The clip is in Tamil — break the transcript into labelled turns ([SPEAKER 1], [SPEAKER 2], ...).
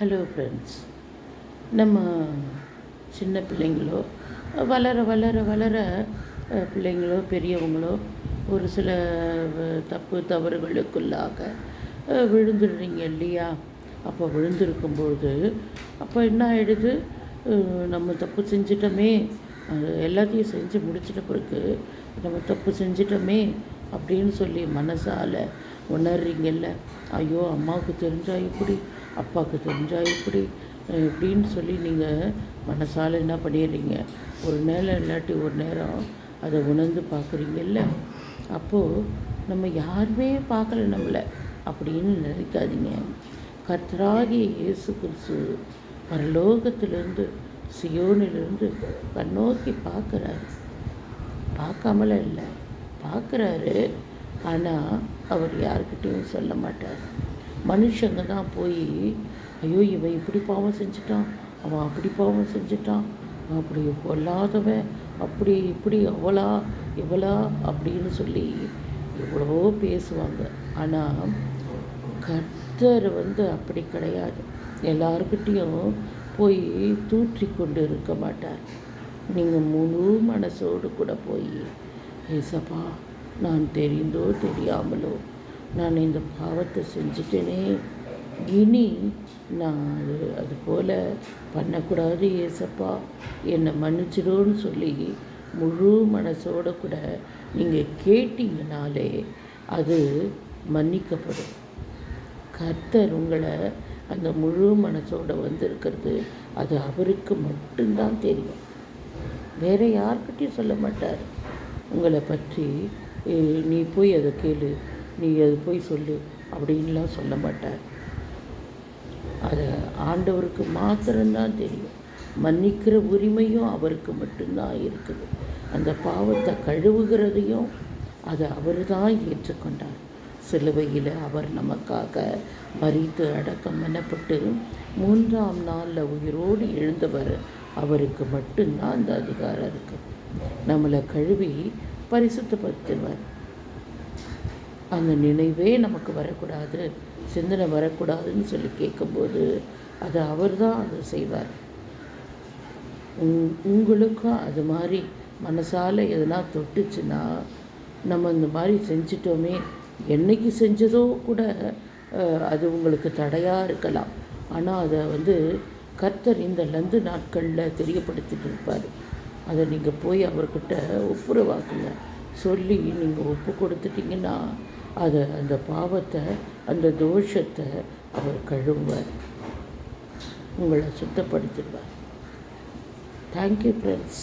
[SPEAKER 1] Hello friends. நம்ம சின்ன பிள்ளைங்களோ வளர வளர வளர பிள்ளைங்களோ பெரியவங்களோ ஒரு சில தப்பு தவறுகளுக்குள்ளாக விழுந்துடுறீங்க இல்லையா? அப்போ விழுந்திருக்கும்பொழுது அப்போ என்ன ஆகிடுது, நம்ம தப்பு செஞ்சிட்டோமே, அது எல்லாத்தையும் செஞ்சு முடிச்சிட்ட பிறகு நம்ம தப்பு செஞ்சிட்டோமே அப்படின்னு சொல்லி மனசால் உணர்றீங்கல்ல. ஐயோ, அம்மாவுக்கு தெரிஞ்சால் இப்படி, அப்பாவுக்கு தெரிஞ்சால் இப்படி இப்படின்னு சொல்லி நீங்கள் மனசால் என்ன பண்ணிடுறீங்க, ஒரு நேரம் இல்லாட்டி ஒரு நேரம் அதை உணர்ந்து பார்க்குறீங்கல்ல. அப்போது நம்ம யாருமே பார்க்கல நம்மளை அப்படின்னு நினைக்காதீங்க. கர்த்தராகிய இயேசு கிறிஸ்து பரலோகத்திலிருந்து சியோனிலிருந்து கண்ணோக்கி பார்க்குறாரு. பார்க்காமல இல்லை, பார்க்குறாரு. ஆனால் அவர் யார்கிட்டையும் சொல்ல மாட்டார். மனுஷங்க தான் போய், ஐயோ இவன் இப்படி பாவம் செஞ்சிட்டான், அவன் அப்படி பாவம் செஞ்சிட்டான், அப்படி பொல்லாதவன், அப்படி இப்படி அவளா இவளா அப்படின்னு சொல்லி எவ்வளவோ பேசுவாங்க. ஆனால் கர்த்தர் அப்படி கிடையாது. எல்லார்கிட்டேயும் போய் தூற்றி கொண்டு இருக்க மாட்டார். நீங்கள் முழு மனசோடு கூட போய், ஏசப்பா, நான் தெரிந்தோ தெரியாமலோ நான் இந்த பாவத்தை செஞ்சிட்டேனே, இனி நான் அது போல் பண்ணக்கூடாது ஏசப்பா, என்னை மன்னிச்சிடுன்னு சொல்லி முழு மனசோடு கூட நீங்கள் கேட்டீங்கனாலே அது மன்னிக்கப்படும். கர்த்தர் உங்களை அந்த முழு மனசோடு வந்திருக்கிறது அது அவருக்கு மட்டும்தான் தெரியும். வேறு யார்கிட்டையும் சொல்ல மாட்டார் உங்களை பற்றி. நீ போய் அதை கேளு, நீ அது போய் சொல்லு அப்படின்லாம் சொல்ல மாட்டார். அது ஆண்டவருக்கு மாத்திரம்தான் தெரியும். மன்னிக்கிற உரிமையும் அவருக்கு மட்டும்தான் இருக்குது. அந்த பாவத்தை கழுவுகிறதையும் அதை அவர் தான் ஏற்றுக்கொண்டார். சிலுவையில் அவர் நமக்காக மரித்து அடக்கம் பண்ணப்பட்டு 3ஆம் நாளில் உயிரோடு எழுந்தவர். அவருக்கு மட்டும்தான் அந்த அதிகாரம் இருக்குது. நம்மளை கழுவி பரிசுத்தப்படுத்துவார். அந்த நினைவே நமக்கு வரக்கூடாது, சிந்தனை வரக்கூடாதுன்னு சொல்லி கேட்கும்போது அது அவர் தான் அதை செய்வார். உங்களுக்கும் அது மாதிரி மனசால் எதனா தொட்டுச்சுன்னா, நம்ம இந்த மாதிரி செஞ்சிட்டோமே, என்னைக்கு செஞ்சதோ கூட அது உங்களுக்கு தடையாக இருக்கலாம். ஆனால் அதை கர்த்தர் இந்த லந்து நாட்களில் தெரியப்படுத்திட்டு இருப்பார். அதை நீங்கள் போய் அவர்கிட்ட ஒப்புரவாக்குங்க. சொல்லி நீங்கள் ஒப்பு கொடுத்துட்டிங்கன்னா அந்த பாவத்தை, அந்த தோஷத்தை அவர் கழுவுவார், உங்களை சுத்தப்படுத்திடுவார். Thank you friends.